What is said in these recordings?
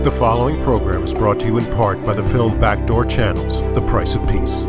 The following program is brought to you in part by the film Backdoor Channels, The Price of Peace.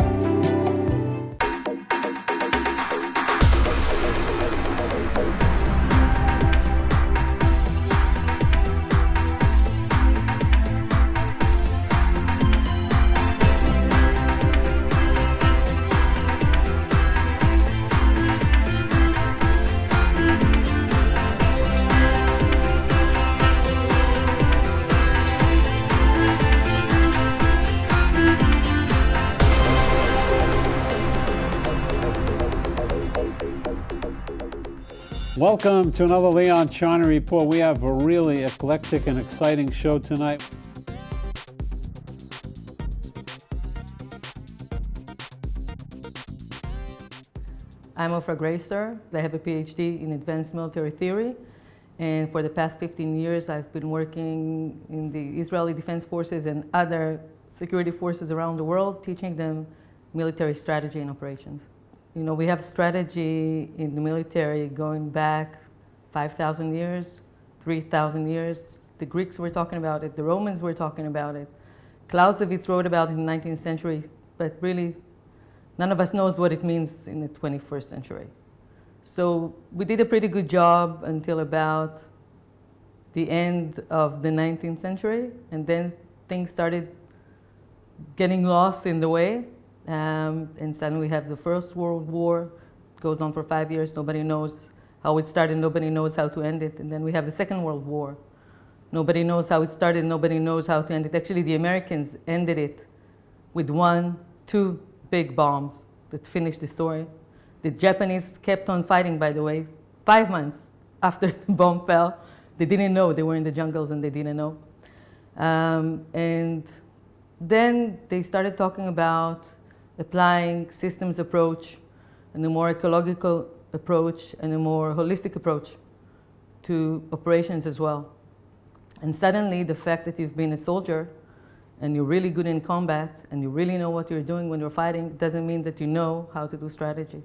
Welcome to another Leon Charney Report. We have a really eclectic and exciting show tonight. I'm Ofra Graicer. I have a PhD in advanced military theory. And for the past 15 years, I've been working in the Israeli Defense Forces and other security forces around the world, teaching them military strategy and operations. You know, we have strategy in the military going back 5,000 years, 3,000 years. The Greeks were talking about it, the Romans were talking about it. Clausewitz wrote about it in the 19th century, but really none of us knows what it means in the 21st century. So we did a pretty good job until about the end of the 19th century, and then things started getting lost in the way. And suddenly we have the First World War. It goes on for 5 years. Nobody knows how it started. Nobody knows how to end it. And then we have the Second World War. Nobody knows how it started. Nobody knows how to end it. Actually, the Americans ended it with two big bombs that finished the story. The Japanese kept on fighting, by the way, 5 months after the bomb fell. They didn't know. They were in the jungles and they didn't know. And then they started talking about applying systems approach and a more ecological approach and a more holistic approach to operations as well. And suddenly the fact that you've been a soldier and you're really good in combat and you really know what you're doing when you're fighting doesn't mean that you know how to do strategy.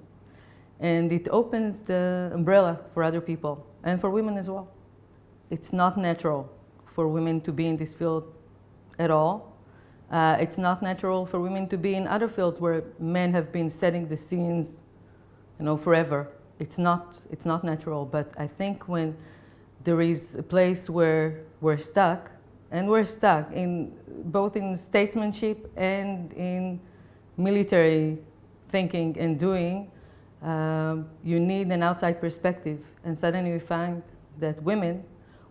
And it opens the umbrella for other people and for women as well. It's not natural for women to be in this field at all. It's not natural for women to be in other fields where men have been setting the scenes, forever. It's not natural. But I think when there is a place where we're stuck, and we're stuck in both in statesmanship and in military thinking and doing, you need an outside perspective. And suddenly we find that women,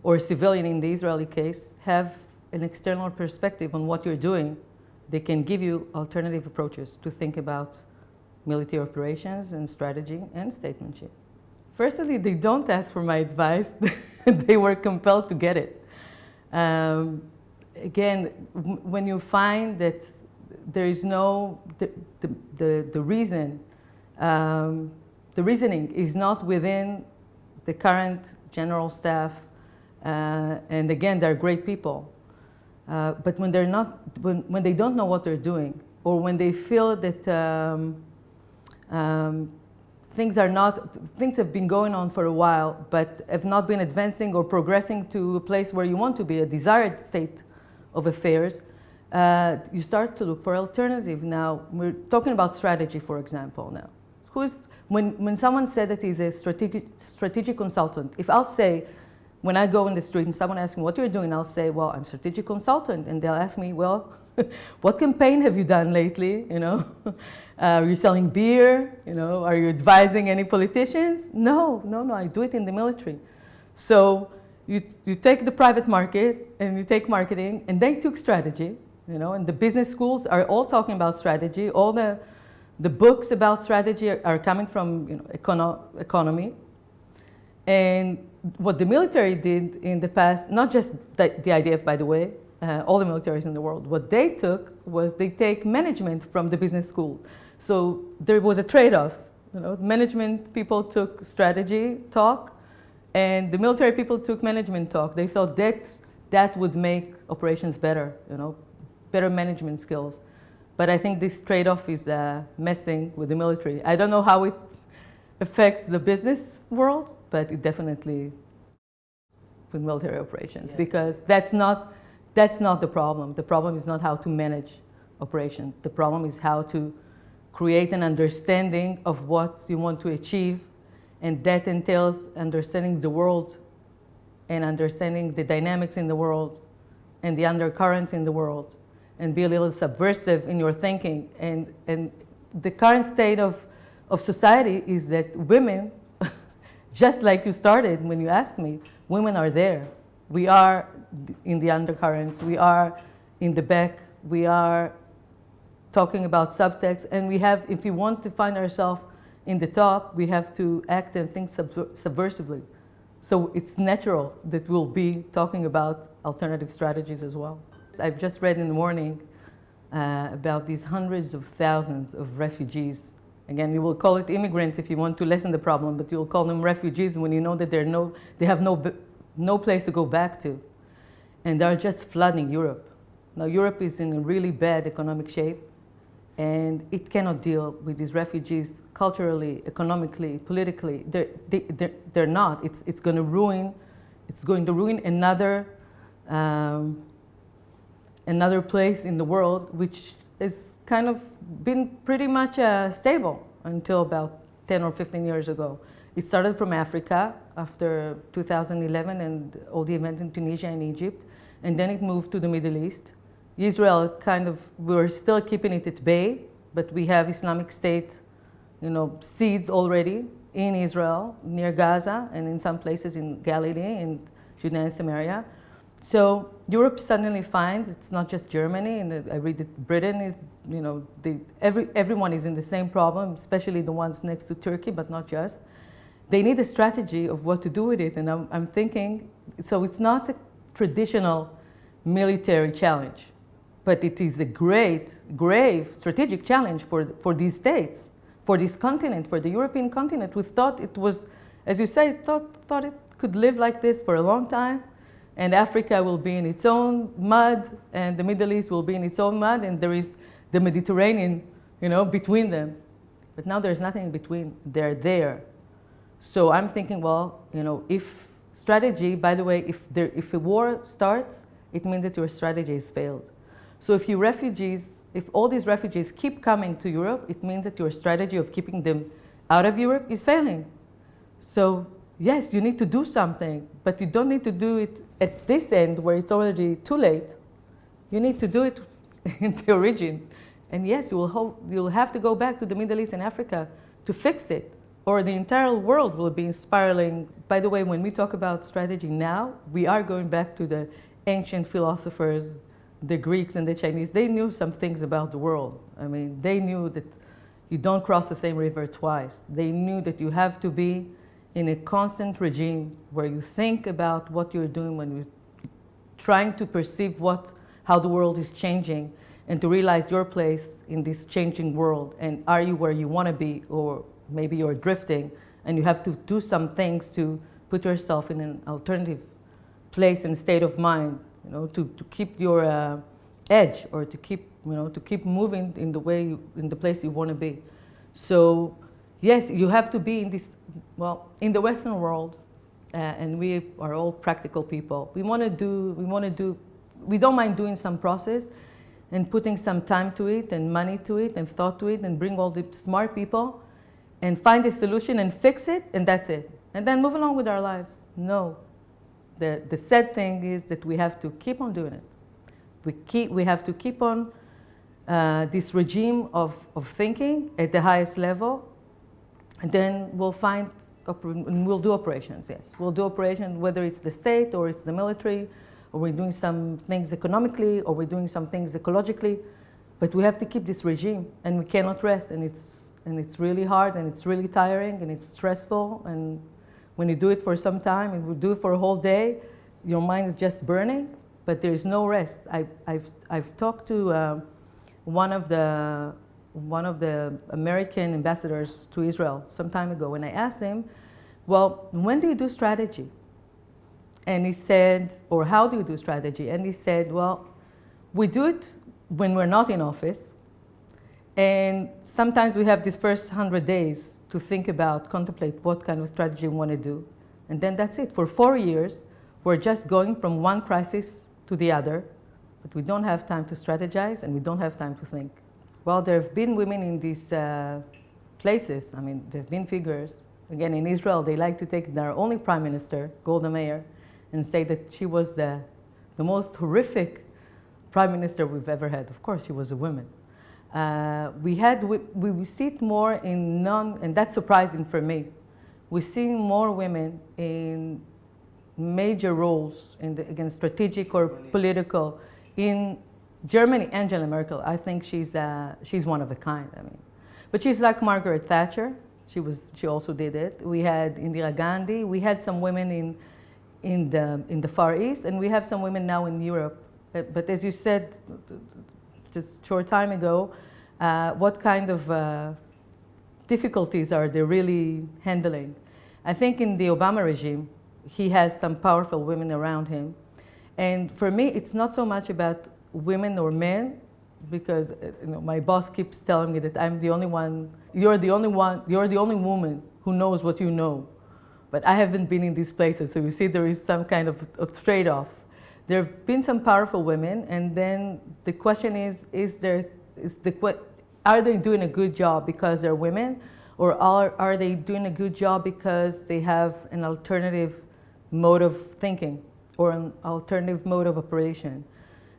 or civilian in the Israeli case, have an external perspective on what you're doing. They can give you alternative approaches to think about military operations and strategy and statesmanship. Firstly, they don't ask for my advice. They were compelled to get it. Again, when you find that there is no, the reasoning is not within the current general staff, and again, they're great people. But when they're not, when they don't know what they're doing, or when they feel that things have been going on for a while, but have not been advancing or progressing to a place where you want to be, a desired state of affairs, you start to look for alternative. Now, we're talking about strategy, for example. Now, when someone said that he's a strategic consultant, if I'll say, when I go in the street and someone asks me what you're doing, I'll say, well, I'm a strategic consultant. And they'll ask me, well, what campaign have you done lately? Are you selling beer? Are you advising any politicians? No, I do it in the military. So you take the private market and you take marketing, and they took strategy, and the business schools are all talking about strategy. All the books about strategy are coming from economy. And what the military did in the past, not just the IDF, by the way, all the militaries in the world, what they took was they take management from the business school. So there was a trade-off. Management people took strategy talk, and the military people took management talk. They thought that would make operations better, better management skills. But I think this trade-off is messing with the military. I don't know how it affects the business world, but it definitely with military operations, because that That's not the problem. The problem is not how to manage operation. The problem is how to create an understanding of what you want to achieve, and that entails understanding the world and understanding the dynamics in the world and the undercurrents in the world, and be a little subversive in your thinking. And the current state of society is that women, just like you started when you asked me, women are there. We are in the undercurrents, we are in the back, we are talking about subtext, and we have, if we want to find ourselves in the top, we have to act and think subversively. So it's natural that we'll be talking about alternative strategies as well. I've just read in the morning about these hundreds of thousands of refugees. Again, you will call it immigrants if you want to lessen the problem, but you'll call them refugees when you know that they have no place to go back to. And they're just flooding Europe. Now, Europe is in a really bad economic shape, and it cannot deal with these refugees culturally, economically, politically. They're not. It's going to ruin another place in the world, which has kind of been pretty much stable until about 10 or 15 years ago. It started from Africa after 2011 and all the events in Tunisia and Egypt, and then it moved to the Middle East. Israel we're still keeping it at bay, but we have Islamic State, seeds already in Israel, near Gaza, and in some places in Galilee, in Judea and Samaria. So Europe suddenly finds, it's not just Germany, and I read that Britain is, everyone is in the same problem, especially the ones next to Turkey, but not just. They need a strategy of what to do with it, and I'm thinking, so it's not a traditional military challenge, but it is a grave strategic challenge for these states, for this continent, for the European continent. We thought it was, as you say, thought it could live like this for a long time, and Africa will be in its own mud, and the Middle East will be in its own mud, and there is the Mediterranean, between them. But now there's nothing in between. They're there. So I'm thinking, well, if strategy, by the way, if a war starts, it means that your strategy has failed. So if all these refugees keep coming to Europe, it means that your strategy of keeping them out of Europe is failing. So yes, you need to do something, but you don't need to do it at this end where it's already too late. You need to do it in the origins. And yes, you'll have to go back to the Middle East and Africa to fix it, or the entire world will be spiraling. By the way, when we talk about strategy now, we are going back to the ancient philosophers, the Greeks and the Chinese. They knew some things about the world. I mean, they knew that you don't cross the same river twice. They knew that you have to be in a constant regime where you think about what you're doing when you're trying to perceive how the world is changing, and to realize your place in this changing world. And are you where you want to be, or maybe you're drifting, and you have to do some things to put yourself in an alternative place and state of mind, to keep your edge, or to keep moving in the place you want to be. So yes, you have to be in this, in the Western world, and we are all practical people. We don't mind doing some process and putting some time to it and money to it and thought to it, and bring all the smart people and find a solution and fix it, and that's it. And then move along with our lives. No. The sad thing is that we have to keep on doing it. We have to keep on this regime of thinking at the highest level, and then we'll do operations, yes. We'll do operations, whether it's the state or it's the military, or we're doing some things economically, or we're doing some things ecologically, but we have to keep this regime, and we cannot rest, and it's really hard, and it's really tiring, and it's stressful, and when you do it for some time, and we do it for a whole day, your mind is just burning, but there is no rest. I've talked to one of the American ambassadors to Israel some time ago, and I asked him, well, when do you do strategy? And he said, or how do you do strategy? And he said, well, we do it when we're not in office, and sometimes we have these first 100 days to think about, contemplate what kind of strategy we want to do. And then that's it. For 4 years, we're just going from one crisis to the other, but we don't have time to strategize and we don't have time to think. Well, there have been women in these places. I mean, there have been figures. Again, in Israel, they like to take their only prime minister, Golda Meir, and say that she was the most prime minister we've ever had. Of course, she was a woman. We see it more in and that's surprising for me. We see more women in major roles again, strategic or political. In Germany, Angela Merkel, I think she's one of a kind. I mean, but she's like Margaret Thatcher. She also did it. We had Indira Gandhi. We had some women in the Far East, and we have some women now in Europe. But as you said just a short time ago, what kind of difficulties are they really handling? I think in the Obama regime, he has some powerful women around him. And for me, it's not so much about women or men, because my boss keeps telling me that I'm the only one, you're the only woman who knows what you know. But I haven't been in these places, so you see there is some kind of a trade-off. There have been some powerful women, and then the question is are they doing a good job because they're women, or are they doing a good job because they have an alternative mode of thinking or an alternative mode of operation?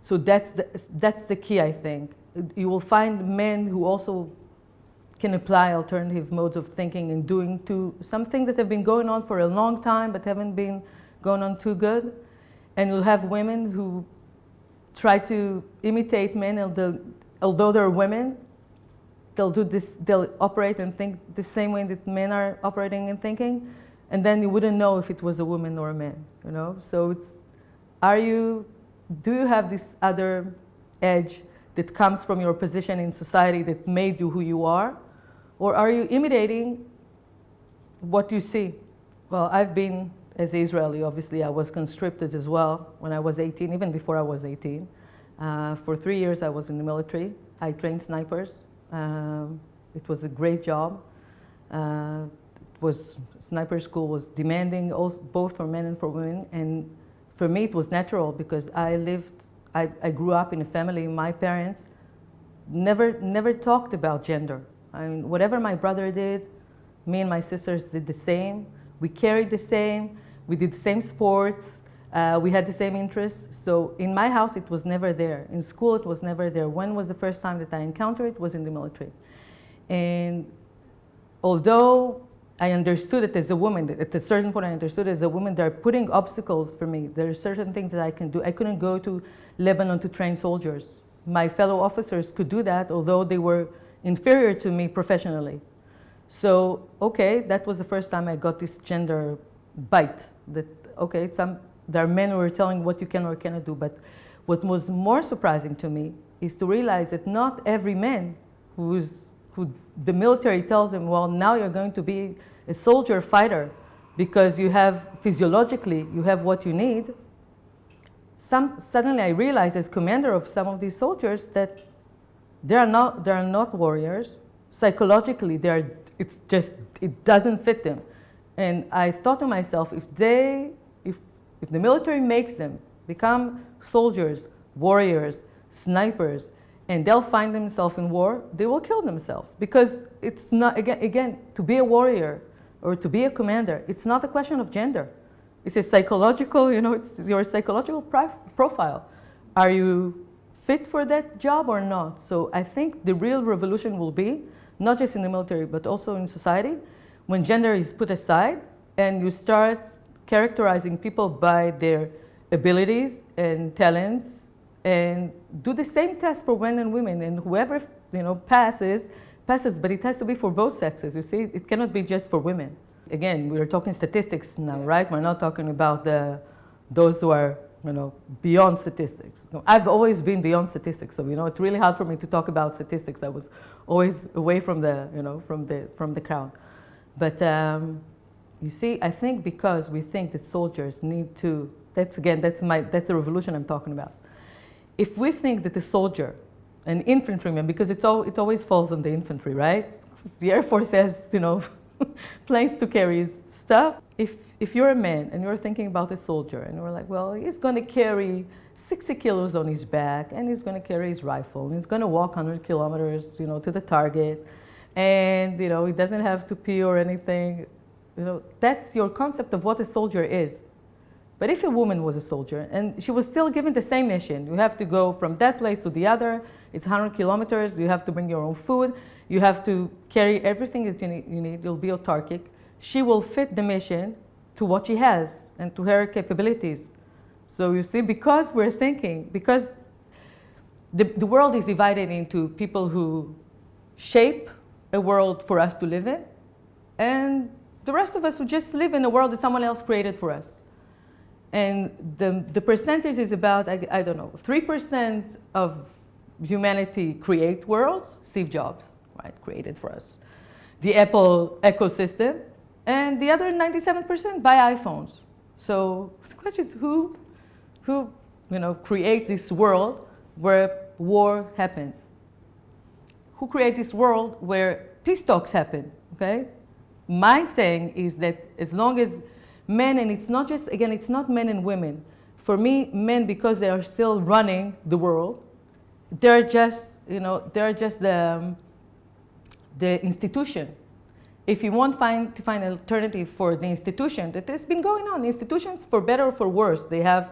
So that's the key, I think. You will find men who also can apply alternative modes of thinking and doing to some things that have been going on for a long time but haven't been going on too good. And you'll have women who try to imitate men, although they're women, they'll operate and think the same way that men are operating and thinking, and then you wouldn't know if it was a woman or a man, So do you have this other edge that comes from your position in society that made you who you are? Or are you imitating what you see? Well, I've been, as Israeli, obviously, I was conscripted as well when I was 18, even before I was 18. For 3 years, I was in the military. I trained snipers. It was a great job. Sniper school was demanding, both for men and for women. And for me, it was natural because I grew up in a family. My parents never talked about gender. I mean, whatever my brother did, me and my sisters did the same. We carried the same. We did the same sports. We had the same interests. So in my house, it was never there. In school, it was never there. When was the first time that I encountered it? Was in the military. And although I understood it as a woman, at a certain point I understood it as a woman, they're putting obstacles for me. There are certain things that I can do. I couldn't go to Lebanon to train soldiers. My fellow officers could do that, although they were inferior to me professionally. So, okay, that was the first time I got this gender bite. That, okay, there are men who are telling what you can or cannot do. But what was more surprising to me is to realize that not every man who the military tells him, well, now you're going to be a soldier fighter because physiologically, you have what you need. Suddenly I realized as commander of some of these soldiers that they are not warriors. Psychologically, it doesn't fit them. And I thought to myself, if the military makes them become soldiers, warriors, snipers, and they'll find themselves in war, they will kill themselves. Because it's not, again, to be a warrior or to be a commander, it's not a question of gender. It's a psychological, it's your psychological profile. Are you fit for that job or not? So I think the real revolution will be, not just in the military, but also in society, when gender is put aside and you start characterizing people by their abilities and talents, and do the same test for men and women, and whoever passes, but it has to be for both sexes. You see, it cannot be just for women. Again, we're talking statistics now, right? We're not talking about those who are beyond statistics. I've always been beyond statistics, so it's really hard for me to talk about statistics. I was always away from from the crowd. But you see, I think because we think that soldiers need to. That's the revolution I'm talking about. If we think that a soldier, an infantryman, because it always falls on the infantry, right? The Air Force has, planes to carry stuff. If you're a man and you're thinking about a soldier and you're like, well, he's going to carry 60 kilos on his back, and he's going to carry his rifle, and he's going to walk 100 kilometers, to the target, and, he doesn't have to pee or anything. That's your concept of what a soldier is. But if a woman was a soldier, and she was still given the same mission, you have to go from that place to the other, it's 100 kilometers, you have to bring your own food, you have to carry everything that you need, you'll be autarkic. She will fit the mission to what she has and to her capabilities. So you see, because the world is divided into people who shape a world for us to live in, and the rest of us who just live in a world that someone else created for us. And the percentage is about, I don't know, 3% of humanity create worlds. Steve Jobs, right, created for us the Apple ecosystem, and the other 97% buy iPhones. So the question is who creates this world where war happens? Who creates this world where peace talks happen? Okay, my saying is that as long as men, and it's not just, again, it's not men and women. For me, men, because they are still running the world, they're just, the institution. If you want to find an alternative for the institution that has been going on, institutions for better or for worse, they have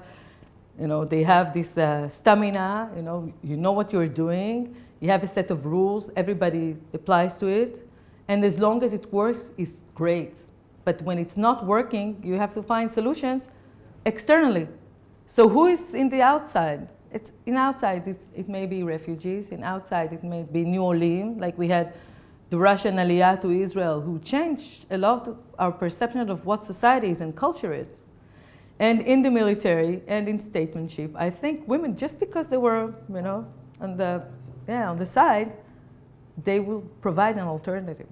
this stamina, you know what you're doing, you have a set of rules, everybody applies to it, and as long as it works, it's great. But when it's not working, you have to find solutions externally. So who is in the outside? It may be refugees. In outside, it may be New Orleans, like we had the Russian aliyah to Israel, who changed a lot of our perception of what society is and culture is. And in the military and in statesmanship, I think women, just because they were, on the side, they will provide an alternative.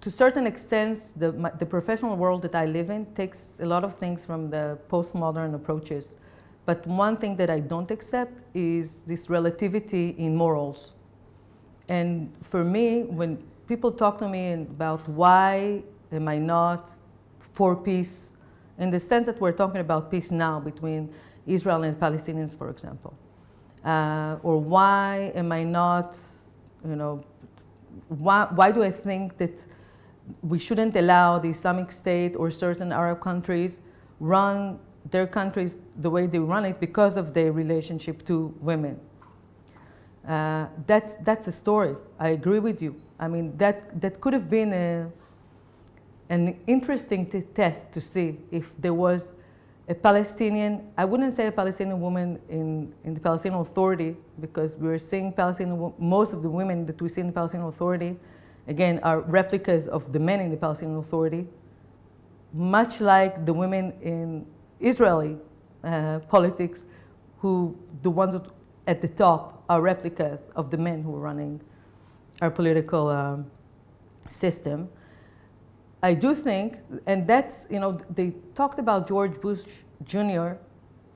To certain extents, the professional world that I live in takes a lot of things from the postmodern approaches. But one thing that I don't accept is this relativity in morals. And for me, when people talk to me about why am I not for peace, in the sense that we're talking about peace now between Israel and Palestinians, for example, or why am I not, why do I think that we shouldn't allow the Islamic State or certain Arab countries run their countries the way they run it because of their relationship to women. That's a story. I agree with you. I mean, that could have been an interesting test to see if there was a Palestinian, I wouldn't say a Palestinian woman in the Palestinian Authority, because we're seeing most of the women that we see in the Palestinian Authority, again, are replicas of the men in the Palestinian Authority, much like the women in Israeli politics, the ones at the top are replicas of the men who are running our political system. I do think, and that's, they talked about George Bush Jr.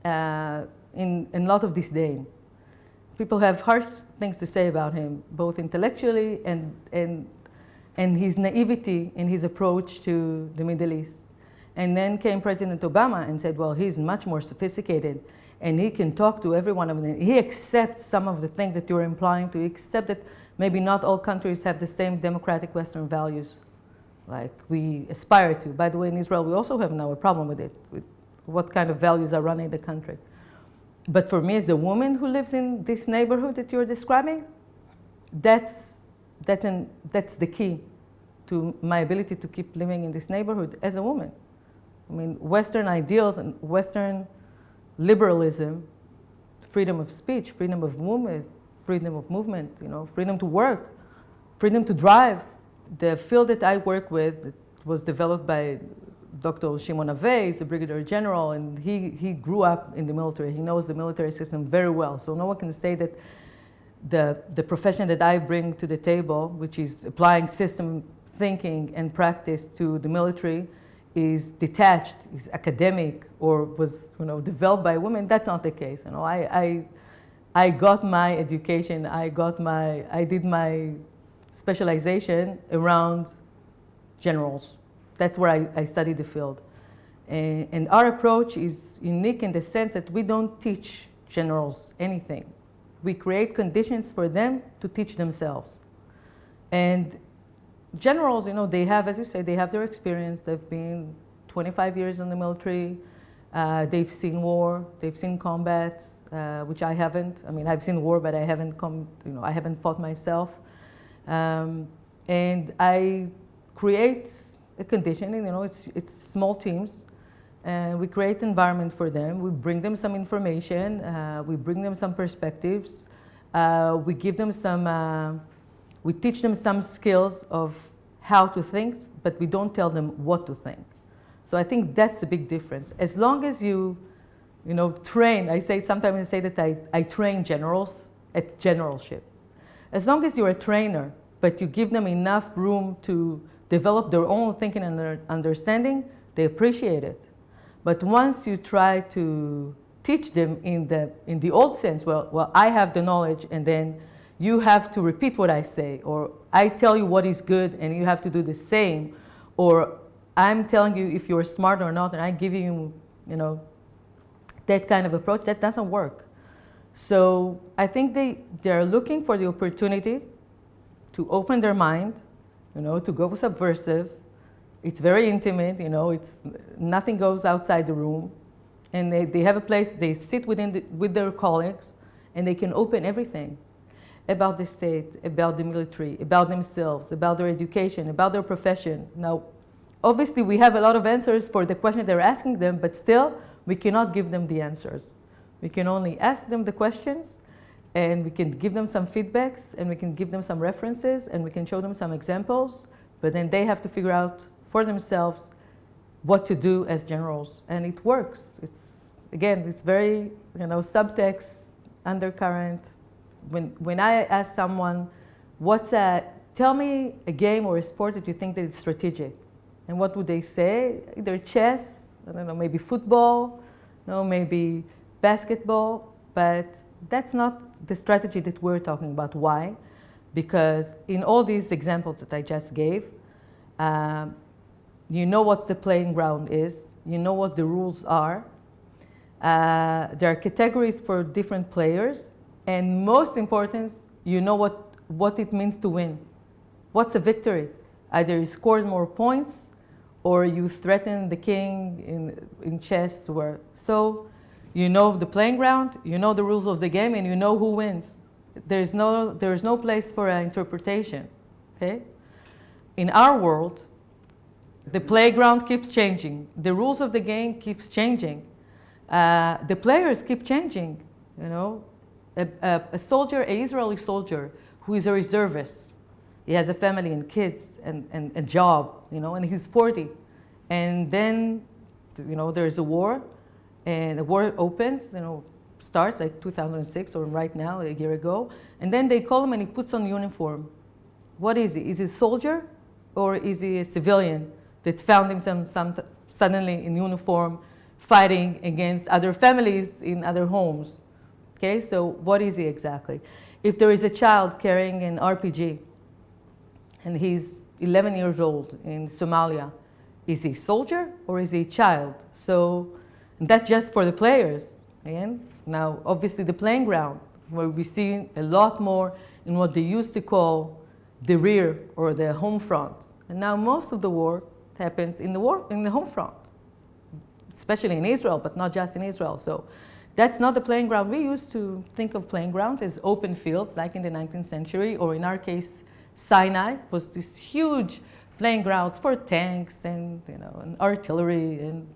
In a lot of disdain. People have harsh things to say about him, both intellectually and his naivety in his approach to the Middle East. And then came President Obama and said, well, he's much more sophisticated and he can talk to every one of them. He accepts some of the things that you're implying to. He accepts that maybe not all countries have the same democratic Western values like we aspire to. By the way, in Israel, we also have now a problem with it, with what kind of values are running the country. But for me, as the woman who lives in this neighborhood that you're describing, that's the key to my ability to keep living in this neighborhood as a woman. I mean, Western ideals and Western liberalism, freedom of speech, freedom of movement, freedom to work, freedom to drive. The field that I work with was developed by Dr. Shimon Avei. He's a brigadier general, and he grew up in the military. He knows the military system very well. So no one can say that the profession that I bring to the table, which is applying system thinking and practice to the military, is detached, is academic, or was developed by women. That's not the case. I got my education. I did my specialization around generals. That's where I studied the field. And our approach is unique in the sense that we don't teach generals anything. We create conditions for them to teach themselves. And generals, they have, as you say, they have their experience. They've been 25 years in the military. They've seen war. They've seen combat, which I haven't. I mean, I've seen war, but I haven't I haven't fought myself. And I create a condition. It's small teams. And we create an environment for them. We bring them some information. We bring them some perspectives. We give them we teach them some skills of how to think, but we don't tell them what to think. So I think that's a big difference. As long as you train, sometimes I say that I train generals at generalship. As long as you're a trainer, but you give them enough room to develop their own thinking and their understanding, they appreciate it. But once you try to teach them in the old sense, well, I have the knowledge, and then you have to repeat what I say, or I tell you what is good and you have to do the same, or I'm telling you if you're smart or not, and I give you, that kind of approach, that doesn't work. So I think they're looking for the opportunity to open their mind, to go subversive. It's very intimate, nothing goes outside the room. And they have a place, they sit with their colleagues, and they can open everything about the state, about the military, about themselves, about their education, about their profession. Now, obviously, we have a lot of answers for the question they're asking them, but still, we cannot give them the answers. We can only ask them the questions, and we can give them some feedbacks, and we can give them some references, and we can show them some examples, but then they have to figure out for themselves what to do as generals, and it works. It's very, subtext, undercurrent. When I ask someone, tell me a game or a sport that you think that it's strategic, and what would they say? Either chess, I don't know, maybe football, maybe basketball, but that's not the strategy that we're talking about. Why? Because in all these examples that I just gave, you know what the playing ground is, you know what the rules are. There are categories for different players, and most important, you know what it means to win. What's a victory? Either you scored more points, or you threaten the king in chess. So you know the playing ground, you know the rules of the game, and you know who wins. There's no place for interpretation. Okay? In our world, the playground keeps changing. The rules of the game keeps changing. The players keep changing. A soldier, an Israeli soldier, who is a reservist. He has a family and kids and a job, and he's 40. And then, there's a war, and the war opens, starts like 2006 or right now, a year ago. And then they call him and he puts on uniform. What is he? Is he a soldier, or is he a civilian that found himself suddenly in uniform fighting against other families in other homes? Okay, so what is he exactly? If there is a child carrying an RPG and he's 11 years old in Somalia, is he a soldier or is he a child? So that's just for the players. Again, now obviously the playing ground, where we see a lot more in what they used to call the rear or the home front. And now most of the war happens in the home front, especially in Israel, but not just in Israel. So that's not the playing ground. We used to think of playing grounds as open fields, like in the 19th century, or in our case, Sinai was this huge playing grounds for tanks and and artillery and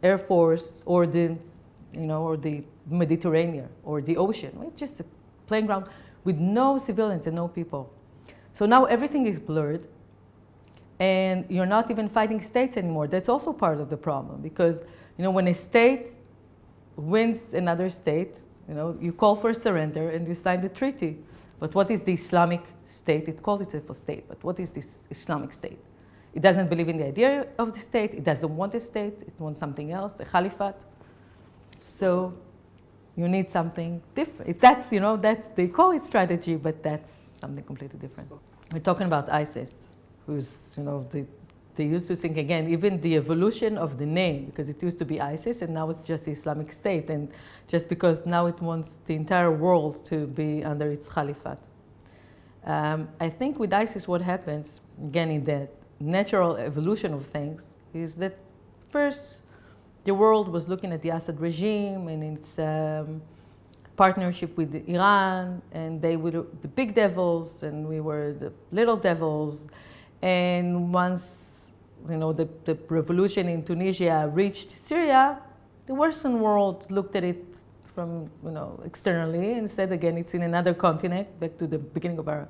air force, or the Mediterranean or the ocean. It's just a playing ground with no civilians and no people. So now everything is blurred, and you're not even fighting states anymore. That's also part of the problem, because when a state wins another state, you call for surrender and you sign the treaty. But what is the Islamic State? It calls itself a state, but what is this Islamic State? It doesn't believe in the idea of the state. It doesn't want a state. It wants something else, a caliphate. So you need something different. They call it strategy, but that's something completely different. We're talking about ISIS, who's, the they used to think, again, even the evolution of the name, because it used to be ISIS and now it's just the Islamic State, and just because now it wants the entire world to be under its caliphate. I think with ISIS what happens, again, in the natural evolution of things, is that first the world was looking at the Assad regime and its partnership with Iran, and they were the big devils and we were the little devils. And once the revolution in Tunisia reached Syria, the Western world looked at it from externally and said, again, it's in another continent. Back to the beginning of our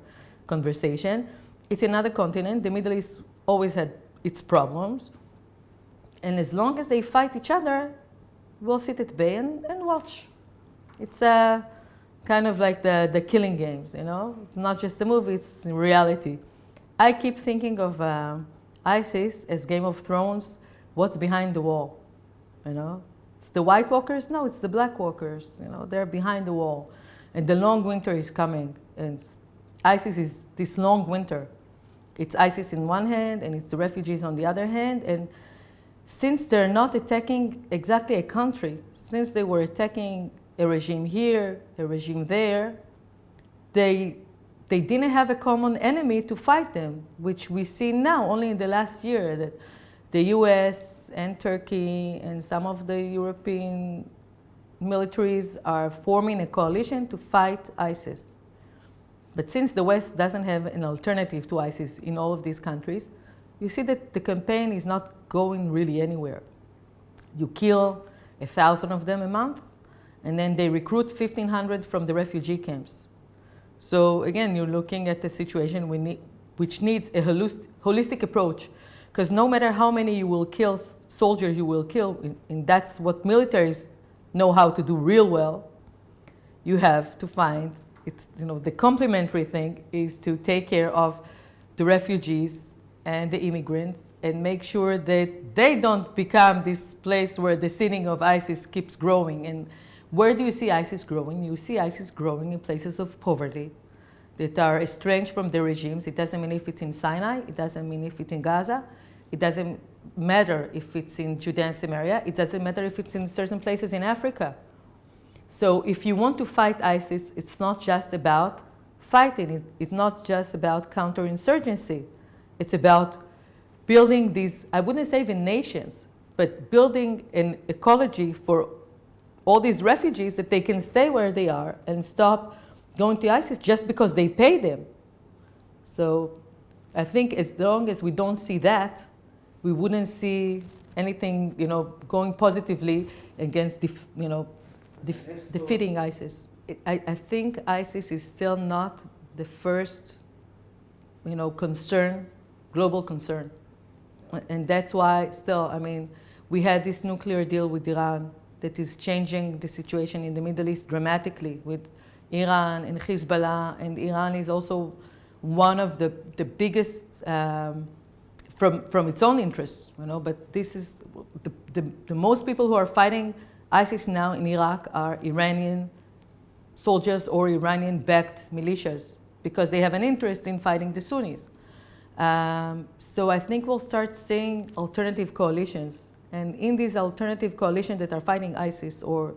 conversation, it's another continent. The Middle East always had its problems, and as long as they fight each other, we'll sit at bay and watch. It's kind of like the killing games, It's not just a movie; it's reality. I keep thinking of ISIS as Game of Thrones. What's behind the wall? It's the White Walkers? No, it's the Black Walkers. They're behind the wall. And the long winter is coming. And ISIS is this long winter. It's ISIS in one hand, and it's the refugees on the other hand. And since they're not attacking exactly a country, since they were attacking a regime here, a regime there, they didn't have a common enemy to fight them, which we see now only in the last year that the US and Turkey and some of the European militaries are forming a coalition to fight ISIS. But since the West doesn't have an alternative to ISIS in all of these countries, you see that the campaign is not going really anywhere. You kill 1,000 of them a month, and then they recruit 1,500 from the refugee camps. So again, you're looking at a situation which needs a holistic approach, because no matter how many you will kill, soldiers you will kill, and that's what militaries know how to do real well, you have to find, the complementary thing is to take care of the refugees and the immigrants and make sure that they don't become this place where the sinning of ISIS keeps growing. And where do you see ISIS growing? You see ISIS growing in places of poverty that are estranged from the regimes. It doesn't mean if it's in Sinai. It doesn't mean if it's in Gaza. It doesn't matter if it's in Judea and Samaria. It doesn't matter if it's in certain places in Africa. So if you want to fight ISIS, it's not just about fighting. It's not just about counterinsurgency. It's about building these, I wouldn't say even nations, but building an ecology for all these refugees that they can stay where they are and stop going to ISIS just because they pay them. So I think as long as we don't see that, we wouldn't see anything, going positively against, defeating ISIS. I think ISIS is still not the first, concern, global concern. And that's why still, we had this nuclear deal with Iran that is changing the situation in the Middle East dramatically with Iran and Hezbollah, and Iran is also one of the biggest from its own interests, but this is the most people who are fighting ISIS now in Iraq are Iranian soldiers or Iranian-backed militias because they have an interest in fighting the Sunnis. So I think we'll start seeing alternative coalitions, and in these alternative coalitions that are fighting ISIS or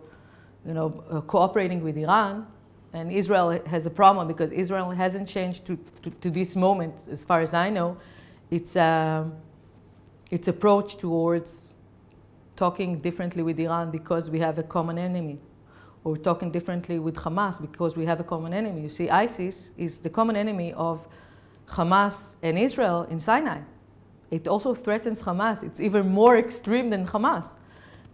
cooperating with Iran, and Israel has a problem because Israel hasn't changed to this moment, as far as I know, its approach towards talking differently with Iran because we have a common enemy, or talking differently with Hamas because we have a common enemy. You see, ISIS is the common enemy of Hamas and Israel in Sinai. It also threatens Hamas. It's even more extreme than Hamas.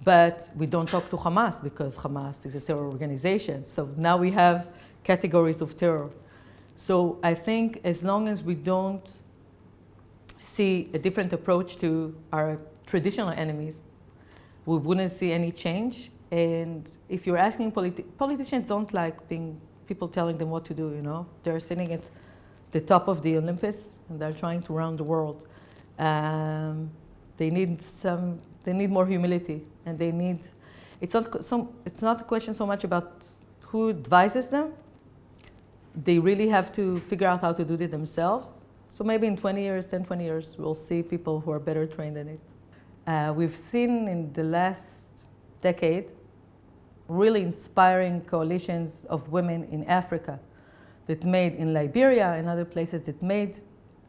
But we don't talk to Hamas because Hamas is a terror organization. So now we have categories of terror. So I think as long as we don't see a different approach to our traditional enemies, we wouldn't see any change. And if you're asking politicians don't like being people telling them what to do, They're sitting at the top of the Olympus and they're trying to run the world. They need more humility, and they need, it's not a question so much about who advises them. They really have to figure out how to do it themselves. So maybe in 20 years, 10, 20 years, we'll see people who are better trained in it. We've seen in the last decade really inspiring coalitions of women in Africa that made, in Liberia and other places, that made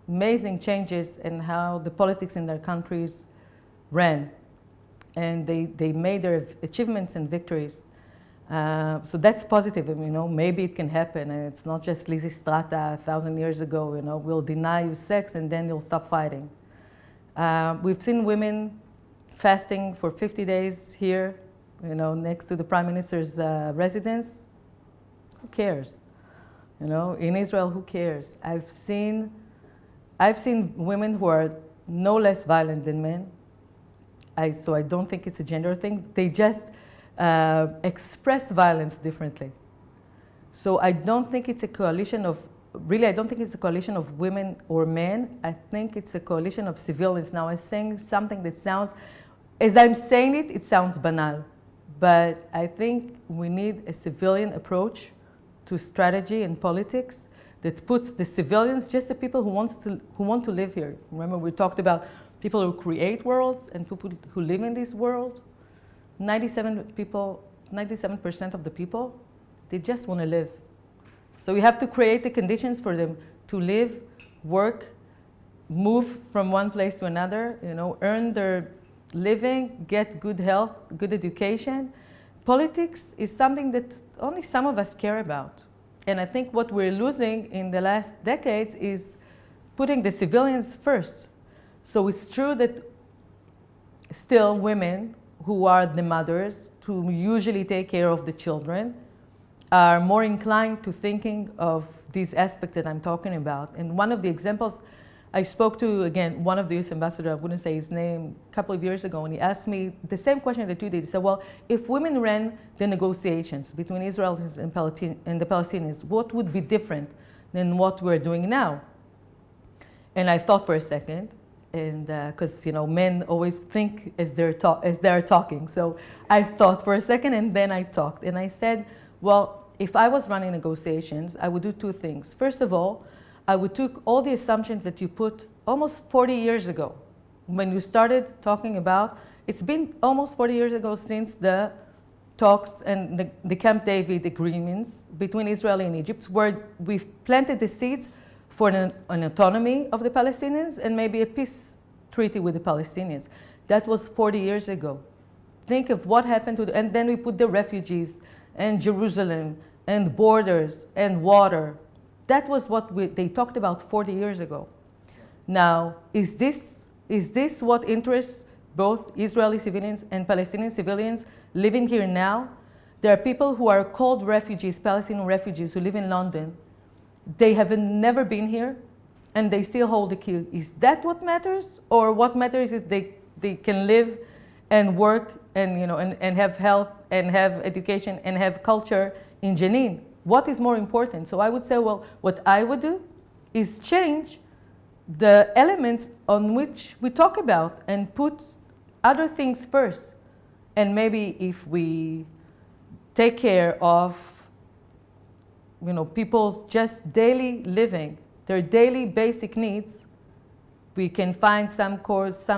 amazing changes in how the politics in their countries ran. And they made their achievements and victories. So that's positive, maybe it can happen. And it's not just Lizzie Strata 1,000 years ago, we'll deny you sex and then you'll stop fighting. We've seen women fasting for 50 days here, next to the Prime Minister's residence. Who cares? In Israel, who cares? I've seen women who are no less violent than men. So I don't think it's a gender thing. They just express violence differently. So I don't think it's a coalition of, I don't think it's a coalition of women or men. I think it's a coalition of civilians. Now I'm saying something that sounds, as I'm saying it, it sounds banal. But I think we need a civilian approach to strategy and politics that puts the civilians, just the people who want to live here. Remember, we talked about people who create worlds and people who live in this world. 97% of the people, they just want to live. So we have to create the conditions for them to live, work, move from one place to another, earn their living, get good health, good education. Politics is something that only some of us care about. And I think what we're losing in the last decades is putting the civilians first. So it's true that still women who are the mothers, who usually take care of the children, are more inclined to thinking of these aspects that I'm talking about. And one of the examples, I spoke to, again, one of the US ambassadors, I wouldn't say his name, a couple of years ago, and he asked me the same question that you did. He said, well, if women ran the negotiations between Israel and the Palestinians, what would be different than what we're doing now? And I thought for a second, and because men always think as they're talking. So I thought for a second, and then I talked. And I said, well, if I was running negotiations, I would do two things. First of all, I would take all the assumptions that you put almost 40 years ago. When you started talking about, it's been almost 40 years ago since the talks and the Camp David agreements between Israel and Egypt, where we've planted the seeds for an autonomy of the Palestinians and maybe a peace treaty with the Palestinians. That was 40 years ago. Think of what happened to and then we put the refugees and Jerusalem and borders and water. That was what they talked about 40 years ago. Now, is this what interests both Israeli civilians and Palestinian civilians living here now? There are people who are called refugees, Palestinian refugees, who live in London. They have never been here, and they still hold the key. Is that what matters? Or what matters is they can live and work and, and have health and have education and have culture in Jenin? What is more important? So I would say, well, what I would do is change the elements on which we talk about and put other things first. And maybe if we take care of people's just daily living, their daily basic needs, we can find some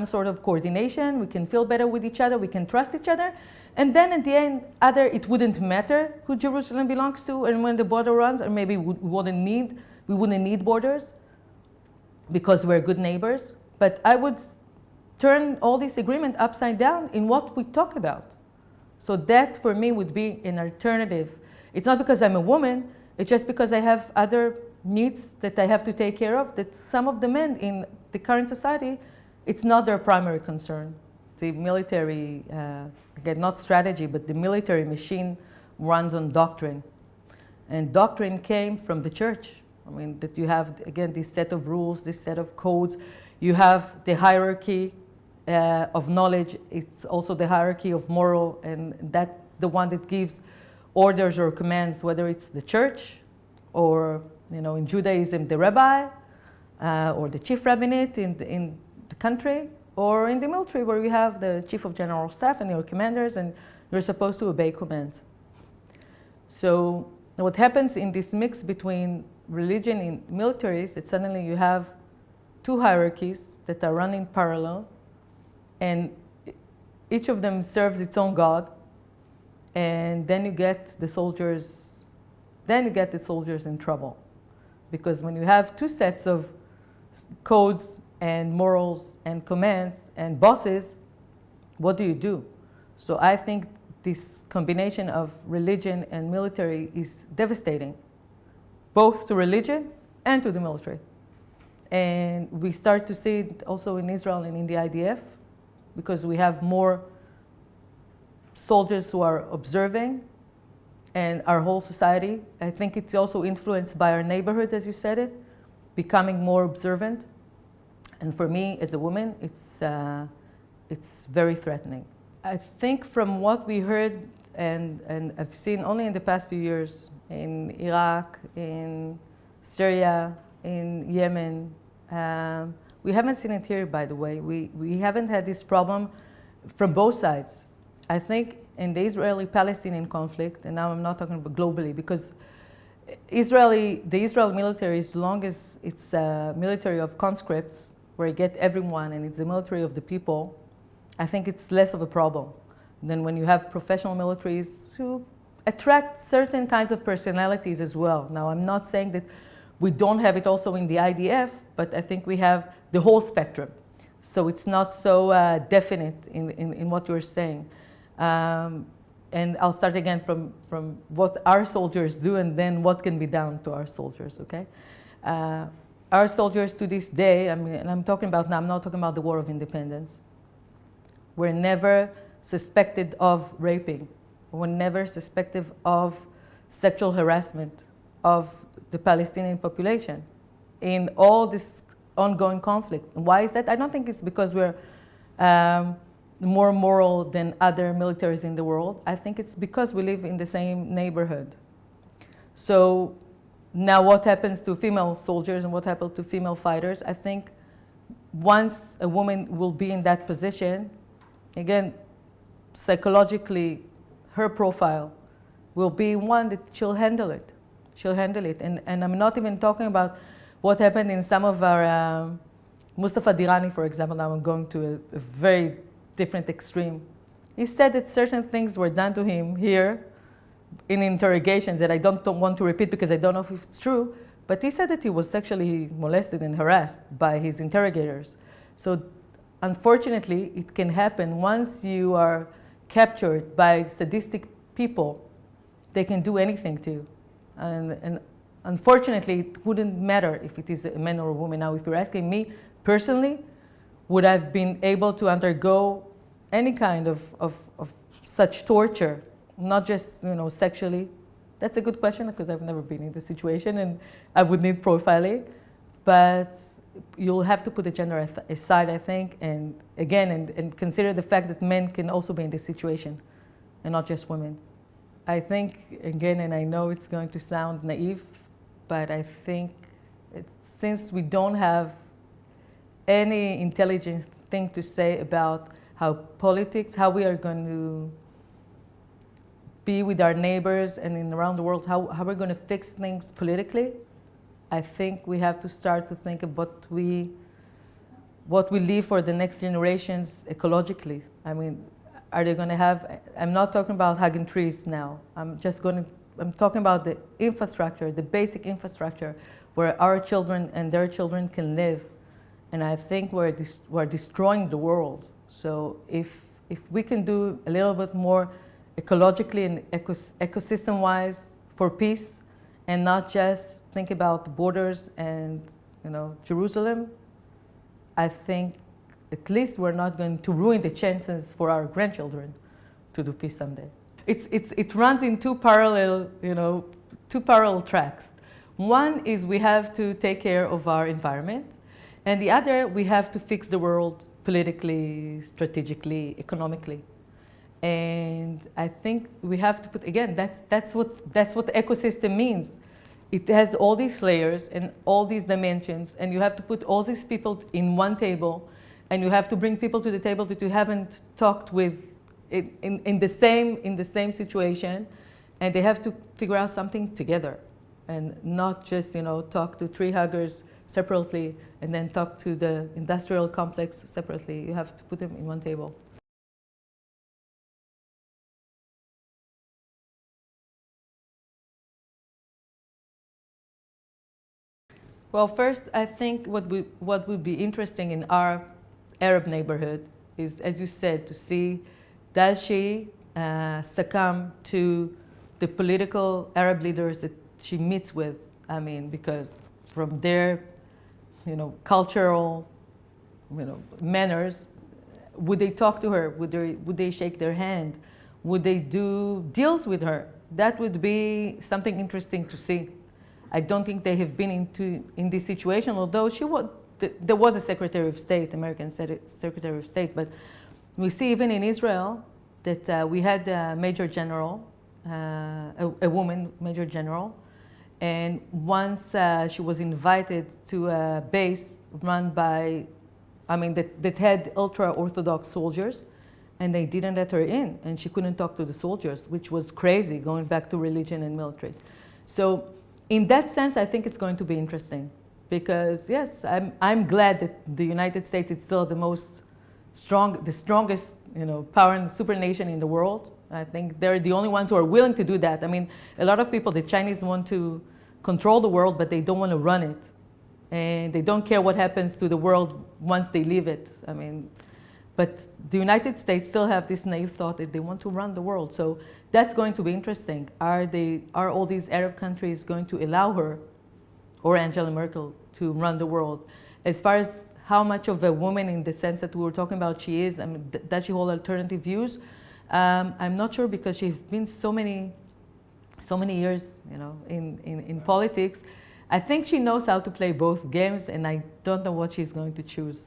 sort of coordination, we can feel better with each other, we can trust each other, and then at the end, either it wouldn't matter who Jerusalem belongs to and when the border runs, or maybe we wouldn't need borders because we're good neighbors. But I would turn all this agreement upside down in what we talk about. So that for me would be an alternative. It's not because I'm a woman, it's just because I have other needs that I have to take care of, that some of the men in the current society, it's not their primary concern. The military, again, not strategy, but the military machine runs on doctrine. And doctrine came from the church. I mean, that you have, again, this set of rules, this set of codes. You have the hierarchy of knowledge. It's also the hierarchy of moral, and that the one that gives orders or commands, whether it's the church or, in Judaism, the rabbi or the chief rabbinate in the country, or in the military where you have the chief of general staff and your commanders, and you're supposed to obey commands. So what happens in this mix between religion and military is that suddenly you have two hierarchies that are running parallel, and each of them serves its own god, and then you get the soldiers in trouble. Because when you have two sets of codes and morals and commands and bosses, what do you do? So I think this combination of religion and military is devastating, both to religion and to the military. And we start to see it also in Israel and in the IDF, because we have more soldiers who are observing, and our whole society. I think it's also influenced by our neighborhood, as you said it, becoming more observant. And for me, as a woman, it's very threatening. I think from what we heard and I've seen only in the past few years in Iraq, in Syria, in Yemen, we haven't seen it here, by the way. We haven't had this problem from both sides. I think in the Israeli-Palestinian conflict, and now I'm not talking about globally, because the Israeli military, as long as it's a military of conscripts, where you get everyone and it's the military of the people, I think it's less of a problem than when you have professional militaries who attract certain kinds of personalities as well. Now, I'm not saying that we don't have it also in the IDF, but I think we have the whole spectrum. So it's not so definite in what you're saying. And I'll start again from what our soldiers do and then what can be done to our soldiers, okay? Our soldiers to this day, I mean, and I'm talking about now, I'm not talking about the War of Independence. We're never suspected of raping. We're never suspected of sexual harassment of the Palestinian population in all this ongoing conflict. And why is that? I don't think it's because we're more moral than other militaries in the world. I think it's because we live in the same neighborhood. So now what happens to female soldiers and what happens to female fighters? I think once a woman will be in that position, again, psychologically, her profile will be one that she'll handle it. She'll handle it. And I'm not even talking about what happened in some of our, Mustafa Dirani, for example, now I'm going to a very different extreme. He said that certain things were done to him here in interrogations that I don't want to repeat because I don't know if it's true, but he said that he was sexually molested and harassed by his interrogators. So unfortunately, it can happen once you are captured by sadistic people. They can do anything to you. And unfortunately, it wouldn't matter if it is a man or a woman. Now, if you're asking me personally, would I have been able to undergo any kind of such torture, not just sexually? That's a good question because I've never been in this situation and I would need profiling. But you'll have to put the gender aside, I think, and again, and consider the fact that men can also be in this situation and not just women. I think, again, and I know it's going to sound naive, but I think since we don't have any intelligent thing to say about how we are going to be with our neighbors and around the world, how we're going to fix things politically, I think we have to start to think of what we leave for the next generations ecologically. I mean, are they going to have, I'm not talking about hugging trees now. I'm talking about the infrastructure, the basic infrastructure where our children and their children can live. And I think we're destroying the world. So if we can do a little bit more ecologically and ecosystem-wise for peace, and not just think about borders and Jerusalem, I think at least we're not going to ruin the chances for our grandchildren to do peace someday. It runs in two parallel tracks. One is we have to take care of our environment, and the other, we have to fix the world politically, strategically, economically. And I think we have to put, again, that's what the ecosystem means. It has all these layers and all these dimensions, and you have to put all these people in one table, and you have to bring people to the table that you haven't talked with in the same situation, and they have to figure out something together. and not just, talk to tree huggers separately and then talk to the industrial complex separately. You have to put them in one table. Well, first, I think what would be interesting in our Arab neighborhood is, as you said, to see, does she succumb to the political Arab leaders that she meets with? I mean, because from their, cultural, manners, would they talk to her? Would they shake their hand? Would they do deals with her? That would be something interesting to see. I don't think they have been in this situation, although there was a Secretary of State, American Secretary of State, but we see even in Israel that we had a major general, a woman major general, and once she was invited to a base run by, that had ultra-Orthodox soldiers, and they didn't let her in, and she couldn't talk to the soldiers, which was crazy, going back to religion and military. So in that sense, I think it's going to be interesting because, yes, I'm glad that the United States is still the strongest, power and supernation in the world. I think they're the only ones who are willing to do that. I mean, a lot of people, the Chinese want to control the world, but they don't want to run it. And they don't care what happens to the world once they leave it. But the United States still have this naive thought that they want to run the world. So that's going to be interesting. Are all these Arab countries going to allow her or Angela Merkel to run the world? As far as how much of a woman in the sense that we were talking about she is, does she hold alternative views? I'm not sure because she's been so many years, in politics. I think she knows how to play both games, and I don't know what she's going to choose.